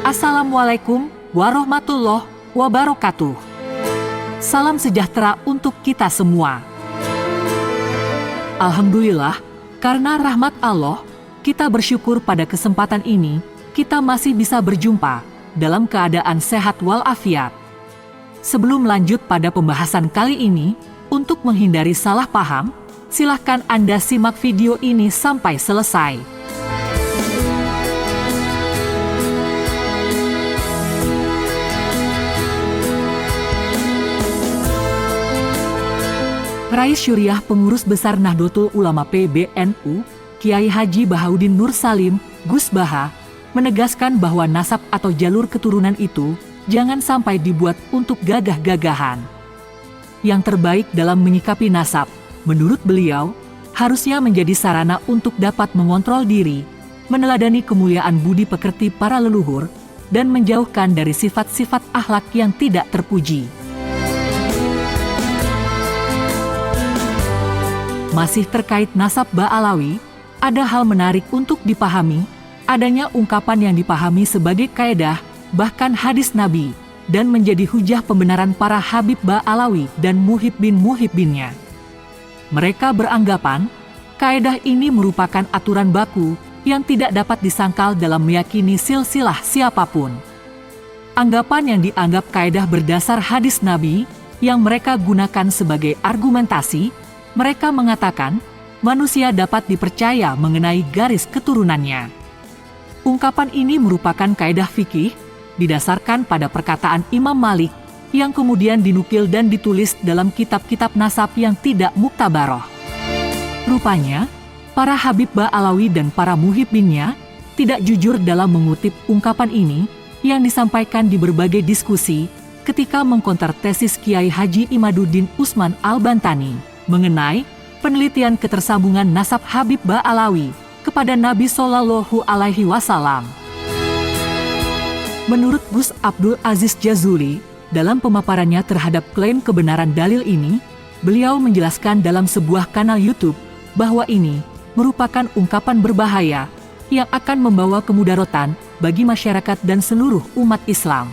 Assalamualaikum warahmatullahi wabarakatuh. Salam sejahtera untuk kita semua. Alhamdulillah, karena rahmat Allah, kita bersyukur pada kesempatan ini, kita masih bisa berjumpa dalam keadaan sehat walafiat. Sebelum lanjut pada pembahasan kali ini, untuk menghindari salah paham, silahkan Anda simak video ini sampai selesai. Rais Syuriah Pengurus Besar Nahdlatul Ulama PBNU, Kiai Haji Bahaudin Nur Salim, Gus Baha, menegaskan bahwa nasab atau jalur keturunan itu jangan sampai dibuat untuk gagah-gagahan. Yang terbaik dalam menyikapi nasab, menurut beliau, harusnya menjadi sarana untuk dapat mengontrol diri, meneladani kemuliaan budi pekerti para leluhur, dan menjauhkan dari sifat-sifat akhlak yang tidak terpuji. Masih terkait nasab Ba'alawi, ada hal menarik untuk dipahami, adanya ungkapan yang dipahami sebagai kaedah, bahkan hadis Nabi, dan menjadi hujah pembenaran para Habib Ba'alawi dan muhibbin-muhibbinnya. Mereka beranggapan, kaedah ini merupakan aturan baku yang tidak dapat disangkal dalam meyakini silsilah siapapun. Anggapan yang dianggap kaedah berdasar hadis Nabi, yang mereka gunakan sebagai argumentasi, mereka mengatakan, manusia dapat dipercaya mengenai garis keturunannya. Ungkapan ini merupakan kaedah fikih, didasarkan pada perkataan Imam Malik, yang kemudian dinukil dan ditulis dalam kitab-kitab nasab yang tidak muktabaroh. Rupanya, para Habib Ba'alawi dan para muhibbinnya tidak jujur dalam mengutip ungkapan ini yang disampaikan di berbagai diskusi ketika mengkonter tesis Kiai Haji Imaduddin Usman Al-Bantani mengenai penelitian ketersambungan nasab Habib Ba'alawi kepada Nabi Shallallahu Alaihi Wasallam. Menurut Gus Abdul Aziz Jazuli, dalam pemaparannya terhadap klaim kebenaran dalil ini, beliau menjelaskan dalam sebuah kanal YouTube bahwa ini merupakan ungkapan berbahaya yang akan membawa kemudaratan bagi masyarakat dan seluruh umat Islam.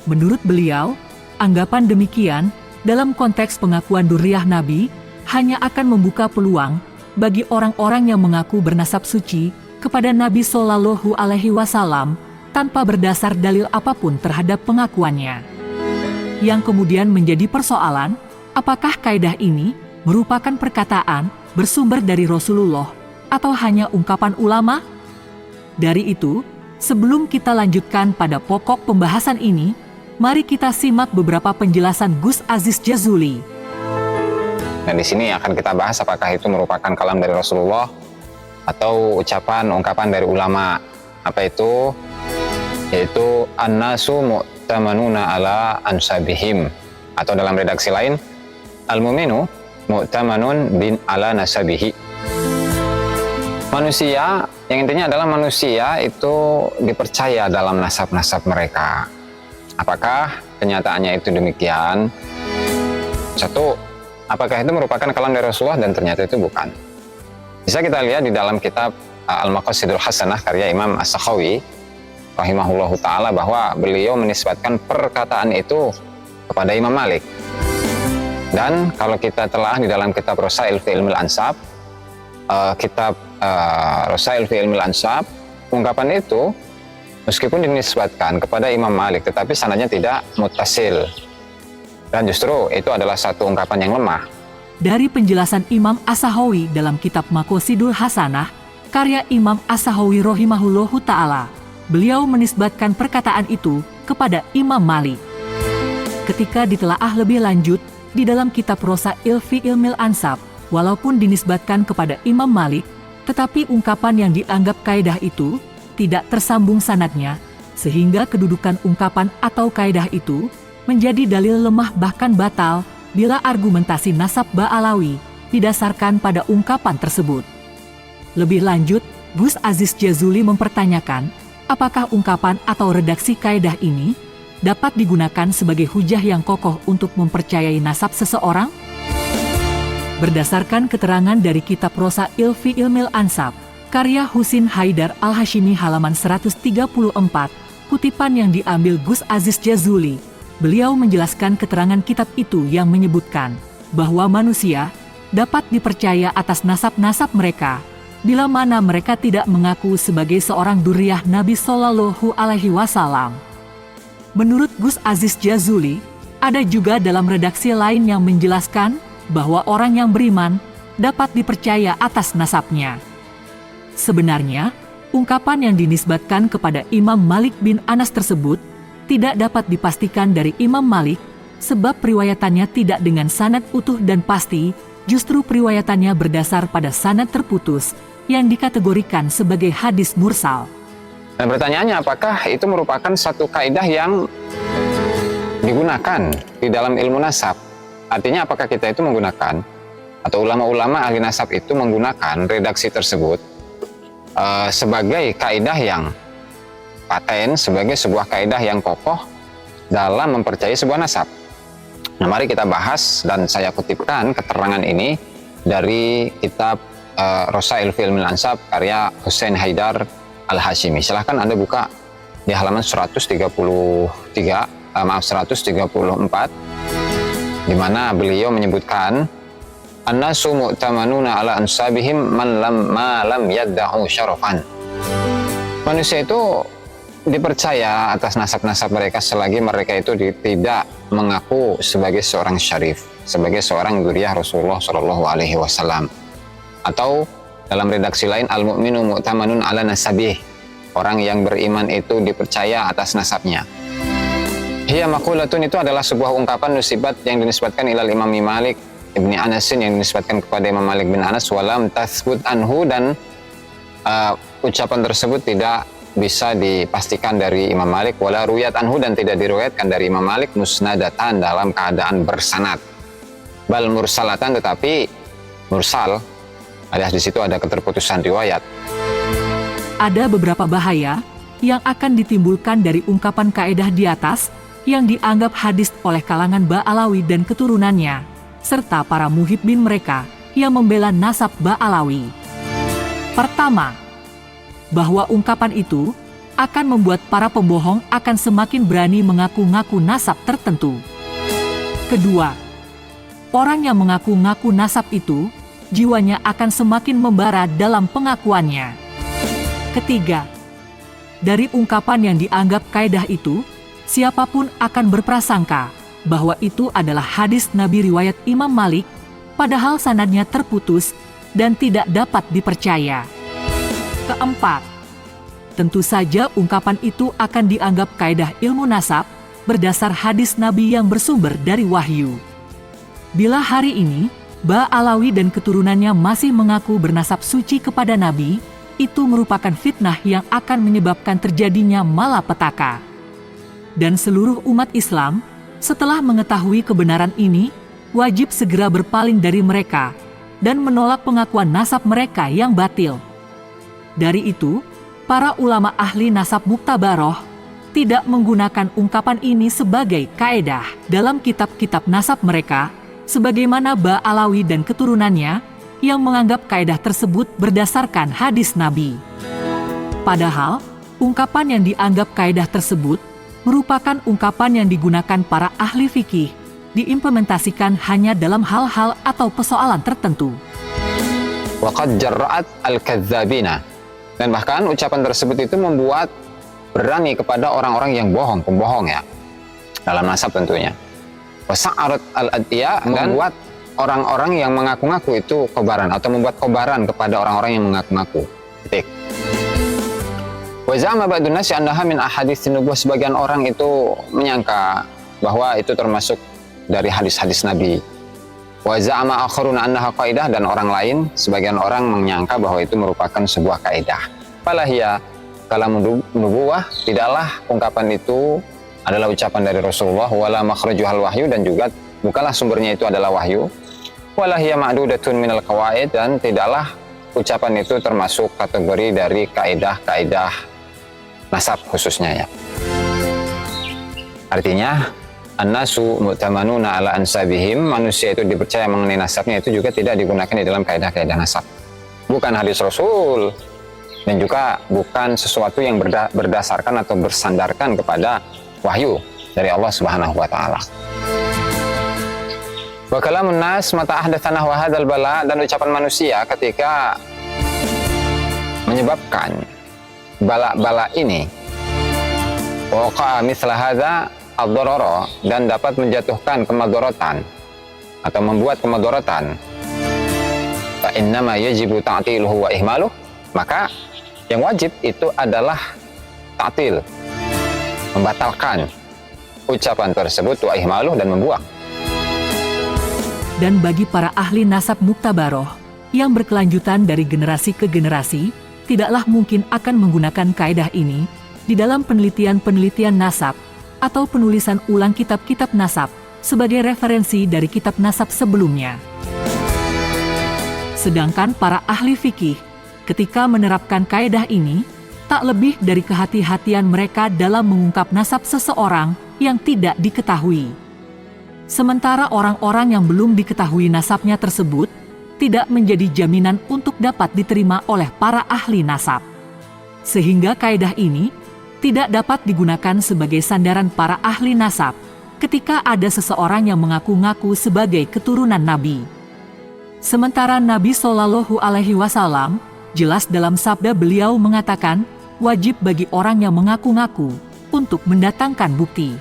Menurut beliau, anggapan demikian dalam konteks pengakuan dzurriyyah Nabi, hanya akan membuka peluang bagi orang-orang yang mengaku bernasab suci kepada Nabi Shallallahu Alaihi Wasallam tanpa berdasar dalil apapun terhadap pengakuannya. Yang kemudian menjadi persoalan, apakah kaidah ini merupakan perkataan bersumber dari Rasulullah atau hanya ungkapan ulama? Dari itu, sebelum kita lanjutkan pada pokok pembahasan ini, mari kita simak beberapa penjelasan Gus Aziz Jazuli. Dan di sini akan kita bahas apakah itu merupakan kalam dari Rasulullah atau ungkapan dari ulama. Apa itu? Yaitu an-nasu mu'tamanuna ala ansabihim, atau dalam redaksi lain, al-mu'minu mu'tamanun bin ala nasabihi. Manusia, yang intinya adalah manusia itu dipercaya dalam nasab-nasab mereka. Apakah kenyataannya itu demikian? Satu, apakah itu merupakan kalam dari Rasulullah? Dan ternyata itu bukan. Bisa kita lihat di dalam kitab Al-Maqasidul Hasanah karya Imam As-Sakhawi rahimahullahu ta'ala bahwa beliau menisbatkan perkataan itu kepada Imam Malik. Dan kalau kita telah di dalam kitab Rasail fi Ilmil Ansab, Rasail fi Ilmil Ansab, ungkapan itu meskipun dinisbatkan kepada Imam Malik, tetapi sanadnya tidak muttasil. Dan justru itu adalah satu ungkapan yang lemah. Dari penjelasan Imam As-Sakhawi dalam kitab Maqasidul Hasanah, karya Imam As-Sakhawi rahimahullahu ta'ala, beliau menisbatkan perkataan itu kepada Imam Malik. Ketika ditelaah lebih lanjut di dalam kitab Rasail fi Ilmil Ansab, walaupun dinisbatkan kepada Imam Malik, tetapi ungkapan yang dianggap kaidah itu tidak tersambung sanadnya, sehingga kedudukan ungkapan atau kaidah itu menjadi dalil lemah bahkan batal bila argumentasi nasab Ba'alawi didasarkan pada ungkapan tersebut. Lebih lanjut, Gus Aziz Jazuli mempertanyakan, apakah ungkapan atau redaksi kaidah ini dapat digunakan sebagai hujah yang kokoh untuk mempercayai nasab seseorang? Berdasarkan keterangan dari kitab Rosa Ilfi Ilmil Ansab, karya Husin Haidar Al-Hashimi halaman 134, kutipan yang diambil Gus Aziz Jazuli, beliau menjelaskan keterangan kitab itu yang menyebutkan bahwa manusia dapat dipercaya atas nasab-nasab mereka, bila mana mereka tidak mengaku sebagai seorang duriyah Nabi Shallallahu Alaihi Wasallam. Menurut Gus Aziz Jazuli, ada juga dalam redaksi lain yang menjelaskan bahwa orang yang beriman dapat dipercaya atas nasabnya. Sebenarnya, ungkapan yang dinisbatkan kepada Imam Malik bin Anas tersebut tidak dapat dipastikan dari Imam Malik, sebab periwayatannya tidak dengan sanad utuh dan pasti, justru periwayatannya berdasar pada sanad terputus yang dikategorikan sebagai hadis mursal. Dan pertanyaannya, apakah itu merupakan satu kaidah yang digunakan di dalam ilmu nasab? Artinya apakah kita itu menggunakan, atau ulama-ulama ahli nasab itu menggunakan redaksi tersebut sebagai kaidah yang paten, sebagai sebuah kaidah yang kokoh dalam mempercayai sebuah nasab? Nah, mari kita bahas, dan saya kutipkan keterangan ini dari kitab Rosa Ilfi Ilmil Ansab karya Husin Haidar Al-Hashimi. Silahkan Anda buka di halaman 134, di mana beliau menyebutkan annasu mu'tamanuna ala ansabihim man lam yadda'u syarafan. Manusia itu dipercaya atas nasab-nasab mereka selagi mereka itu tidak mengaku sebagai seorang syarif, sebagai seorang dzurriyyah Rasulullah Shallallahu Alaihi Wasallam. Atau dalam redaksi lain, al-mu'minu mu'tamanun ala nasabih, orang yang beriman itu dipercaya atas nasabnya. Hiya maqulatun, itu adalah sebuah ungkapan nusibat yang dinisbatkan ilal Imam Malik Ibni Anasin, yang dinisbatkan kepada Imam Malik bin Anas, walam tathbut anhu, dan ucapan tersebut tidak bisa dipastikan dari Imam Malik, wala ruyat anhu, dan tidak diriwayatkan dari Imam Malik musnadatan, dalam keadaan bersanad, bal mursalatan, tetapi mursal, alias di situ ada keterputusan riwayat. Ada beberapa bahaya yang akan ditimbulkan dari ungkapan kaedah di atas yang dianggap hadis oleh kalangan Ba'alawi dan keturunannya, serta para muhibbin mereka yang membela nasab Ba'alawi. Pertama, bahwa ungkapan itu akan membuat para pembohong akan semakin berani mengaku-ngaku nasab tertentu. Kedua, orang yang mengaku-ngaku nasab itu, jiwanya akan semakin membara dalam pengakuannya. Ketiga, dari ungkapan yang dianggap kaedah itu, siapapun akan berprasangka bahwa itu adalah hadis Nabi riwayat Imam Malik, padahal sanadnya terputus dan tidak dapat dipercaya. Keempat, tentu saja ungkapan itu akan dianggap kaedah ilmu nasab berdasar hadis Nabi yang bersumber dari wahyu. Bila hari ini Ba'alawi dan keturunannya masih mengaku bernasab suci kepada Nabi, itu merupakan fitnah yang akan menyebabkan terjadinya malapetaka. Dan seluruh umat Islam, setelah mengetahui kebenaran ini, wajib segera berpaling dari mereka dan menolak pengakuan nasab mereka yang batil. Dari itu, para ulama ahli nasab muktabaroh tidak menggunakan ungkapan ini sebagai kaedah dalam kitab-kitab nasab mereka, sebagaimana Ba'alawi dan keturunannya yang menganggap kaedah tersebut berdasarkan hadis Nabi. Padahal, ungkapan yang dianggap kaedah tersebut merupakan ungkapan yang digunakan para ahli fikih, diimplementasikan hanya dalam hal-hal atau persoalan tertentu. Waqad jarra'at al-kadzdzabina, dan bahkan ucapan tersebut itu membuat berani kepada orang-orang yang bohong, pembohong ya, dalam nasab tentunya. Wasa'arat al-ad'iya, dan membuat orang-orang yang mengaku-ngaku itu kobaran, atau membuat kobaran kepada orang-orang yang mengaku-ngaku. Titik. Wa za'ama ba'dun nasi annaha min ahaditsin nubuwah, sebagian orang itu menyangka bahwa itu termasuk dari hadis-hadis Nabi. Wa za'ama akharuna annaha qaidah, dan orang lain, sebagian orang menyangka bahwa itu merupakan sebuah kaidah. Falahia kalamun nubuwah, tidaklah ungkapan itu adalah ucapan dari Rasulullah, wala makhrajuhal wahyu, dan juga bukanlah sumbernya itu adalah wahyu. Wala hiya ma'dudatun minal qawaid, dan tidaklah ucapan itu termasuk kategori dari kaidah-kaidah nasab khususnya ya. Artinya An-nasu mu'tamanuna ala ansabihim, manusia itu dipercaya mengenai nasabnya, itu juga tidak digunakan di dalam kaidah-kaidah nasab. Bukan hadis Rasul, dan juga bukan sesuatu yang berdasarkan atau bersandarkan kepada wahyu dari Allah Subhanahu wa taala. Wa kalamun nas mata ahdatsana wa hadzal bala, dan ucapan manusia ketika menyebabkan bala-bala ini, waqa mithla hadza ad-darara, dan dapat menjatuhkan kemadharatan atau membuat kemadharatan, fa innama yajibu ta'tiluhu wa ihmaluh, maka yang wajib itu adalah ta'til, membatalkan ucapan tersebut, wa ihmaluh, dan membuang. Dan bagi para ahli nasab muktabaroh yang berkelanjutan dari generasi ke generasi, tidaklah mungkin akan menggunakan kaedah ini di dalam penelitian-penelitian nasab atau penulisan ulang kitab-kitab nasab sebagai referensi dari kitab nasab sebelumnya. Sedangkan para ahli fikih ketika menerapkan kaedah ini, tak lebih dari kehati-hatian mereka dalam mengungkap nasab seseorang yang tidak diketahui. Sementara orang-orang yang belum diketahui nasabnya tersebut tidak menjadi jaminan untuk dapat diterima oleh para ahli nasab. Sehingga kaedah ini tidak dapat digunakan sebagai sandaran para ahli nasab ketika ada seseorang yang mengaku-ngaku sebagai keturunan Nabi. Sementara Nabi Shallallahu Alaihi Wasallam jelas dalam sabda beliau mengatakan wajib bagi orang yang mengaku-ngaku untuk mendatangkan bukti.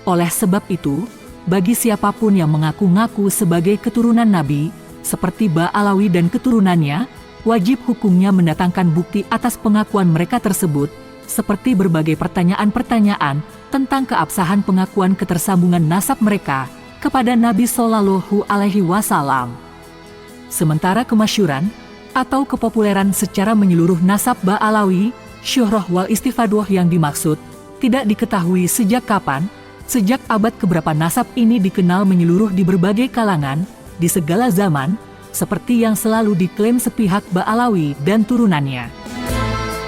Oleh sebab itu, bagi siapapun yang mengaku-ngaku sebagai keturunan Nabi, seperti Ba'alawi dan keturunannya, wajib hukumnya mendatangkan bukti atas pengakuan mereka tersebut, seperti berbagai pertanyaan-pertanyaan tentang keabsahan pengakuan ketersambungan nasab mereka kepada Nabi Shallallahu Alaihi Wasallam. Sementara kemasyhuran atau kepopuleran secara menyeluruh nasab Ba'alawi, syuhrah wal istifadah yang dimaksud, tidak diketahui sejak kapan, sejak abad keberapa nasab ini dikenal menyeluruh di berbagai kalangan, di segala zaman, seperti yang selalu diklaim sepihak Ba'alawi dan turunannya.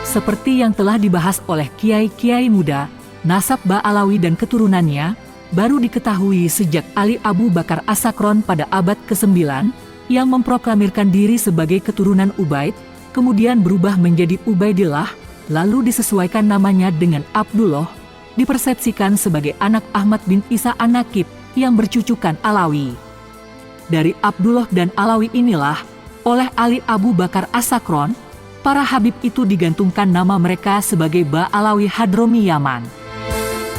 Seperti yang telah dibahas oleh kiai-kiai muda, nasab Ba'alawi dan keturunannya baru diketahui sejak Ali Abu Bakar As-Sakron pada abad ke-9 yang memproklamirkan diri sebagai keturunan Ubaid, kemudian berubah menjadi Ubaidillah, lalu disesuaikan namanya dengan Abdullah, dipersepsikan sebagai anak Ahmad bin Isa An-Nakib yang bercucukan Alawi. Dari Abdullah dan Alawi inilah, oleh Ali Abu Bakar As-Sakron, para habib itu digantungkan nama mereka sebagai Ba'alawi Hadromi Yaman.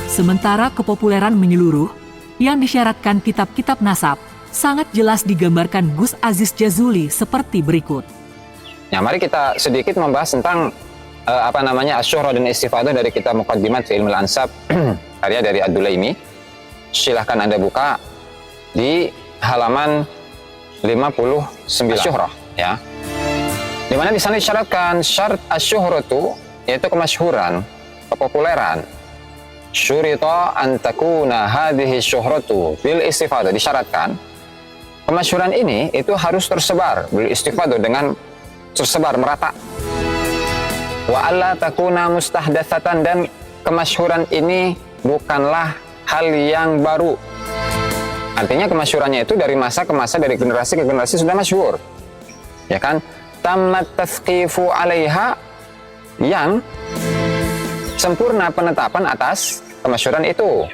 Sementara kepopuleran menyeluruh, yang disyaratkan kitab-kitab nasab, sangat jelas digambarkan Gus Aziz Jazuli seperti berikut. Ya, mari kita sedikit membahas tentang asyuhrah dan istifadah dari kitab Muqaddimat fi Ilmil Ansab karya dari Ad-Dulaimi. Silahkan Anda buka di halaman 59 asyuhrah, ya. Di mana di sana disyaratkan syarat asyuhratu, yaitu kemasyhuran, kepopuleran. Syurita an takuna hadhihi syuhratu bil istifadah, disyaratkan kemasyhuran ini itu harus tersebar bil istifadah, dengan tersebar merata. Wa alla takuna mustahdatsatan, dan kemasyhuran ini bukanlah hal yang baru. Artinya kemasyhurannya itu dari masa ke masa, dari generasi ke generasi sudah masyhur. Ya kan? Tammat tafqifu 'alaiha, yang sempurna penetapan atas kemasyhuran itu.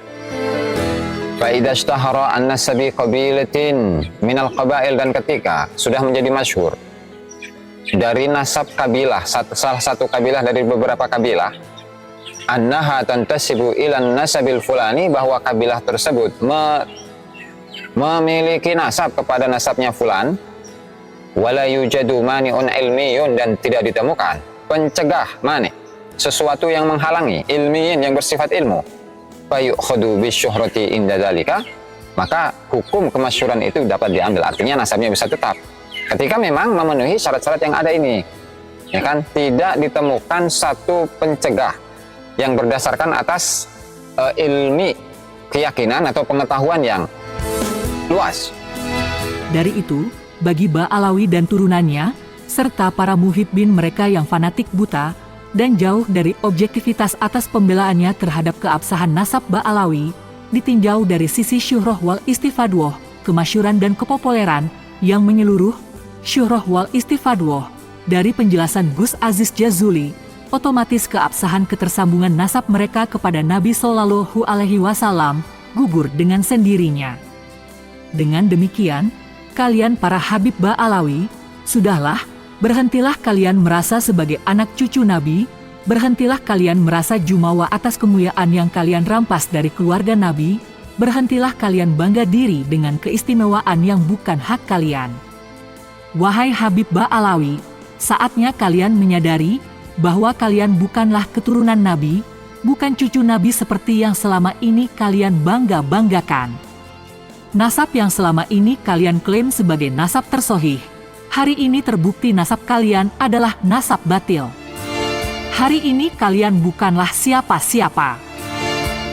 Fa idza ishtahara an-nasabi qabilatin minal qabail, dan ketika sudah menjadi masyhur dari nasab kabilah, salah satu kabilah dari beberapa kabilah, annaha tantasibu ilan nasabil fulani, bahwa kabilah tersebut memiliki nasab kepada nasabnya fulan, wala yujadu mani'un ilmiyun, dan tidak ditemukan pencegah mani, sesuatu yang menghalangi, ilmiyin yang bersifat ilmu, fayukhadu bisyuhrati inda dzalika, maka hukum kemasyhuran itu dapat diambil, artinya nasabnya bisa tetap ketika memang memenuhi syarat-syarat yang ada ini, ya kan? Tidak ditemukan satu pencegah yang berdasarkan atas ilmi, keyakinan atau pengetahuan yang luas. Dari itu, bagi Ba'alawi dan turunannya, serta para muhibbin mereka yang fanatik buta dan jauh dari objektivitas atas pembelaannya terhadap keabsahan nasab Ba'alawi, ditinjau dari sisi syuhroh wal istifadwoh, kemasyuran dan kepopuleran yang menyeluruh. Syuhroh wal istifadwoh, dari penjelasan Gus Aziz Jazuli, otomatis keabsahan ketersambungan nasab mereka kepada Nabi Shallallahu Alaihi Wasallam gugur dengan sendirinya. Dengan demikian, kalian para Habib Ba'alawi, sudahlah, berhentilah kalian merasa sebagai anak cucu Nabi, berhentilah kalian merasa jumawa atas kemuliaan yang kalian rampas dari keluarga Nabi, berhentilah kalian bangga diri dengan keistimewaan yang bukan hak kalian. Wahai Habib Ba'alawi, saatnya kalian menyadari bahwa kalian bukanlah keturunan Nabi, bukan cucu Nabi seperti yang selama ini kalian bangga-banggakan. Nasab yang selama ini kalian klaim sebagai nasab tersohih, hari ini terbukti nasab kalian adalah nasab batil. Hari ini kalian bukanlah siapa-siapa.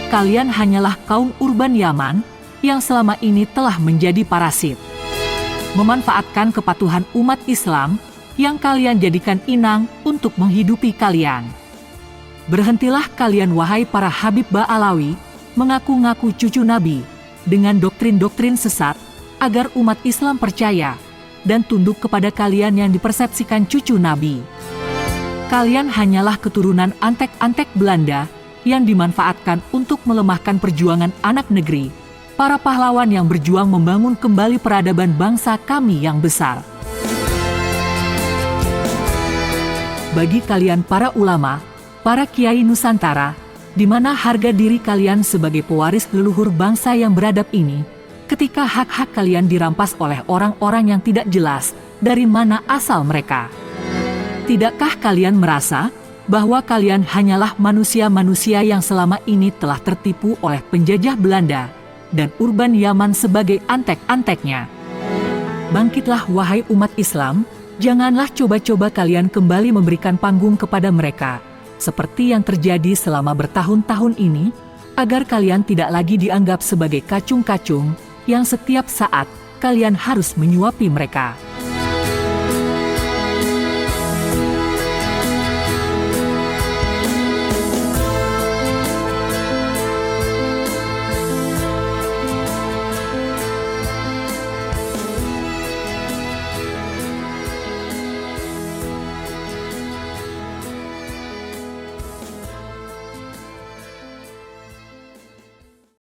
Kalian hanyalah kaum urban Yaman yang selama ini telah menjadi parasit, memanfaatkan kepatuhan umat Islam yang kalian jadikan inang untuk menghidupi kalian. Berhentilah kalian wahai para Habib Ba'alawi, mengaku-ngaku cucu Nabi, dengan doktrin-doktrin sesat, agar umat Islam percaya dan tunduk kepada kalian yang dipersepsikan cucu Nabi. Kalian hanyalah keturunan antek-antek Belanda yang dimanfaatkan untuk melemahkan perjuangan anak negeri, para pahlawan yang berjuang membangun kembali peradaban bangsa kami yang besar. Bagi kalian para ulama, para kiai Nusantara, di mana harga diri kalian sebagai pewaris leluhur bangsa yang beradab ini, ketika hak-hak kalian dirampas oleh orang-orang yang tidak jelas dari mana asal mereka. Tidakkah kalian merasa bahwa kalian hanyalah manusia-manusia yang selama ini telah tertipu oleh penjajah Belanda dan urban Yaman sebagai antek-anteknya? Bangkitlah wahai umat Islam, janganlah coba-coba kalian kembali memberikan panggung kepada mereka, seperti yang terjadi selama bertahun-tahun ini, agar kalian tidak lagi dianggap sebagai kacung-kacung yang setiap saat kalian harus menyuapi mereka.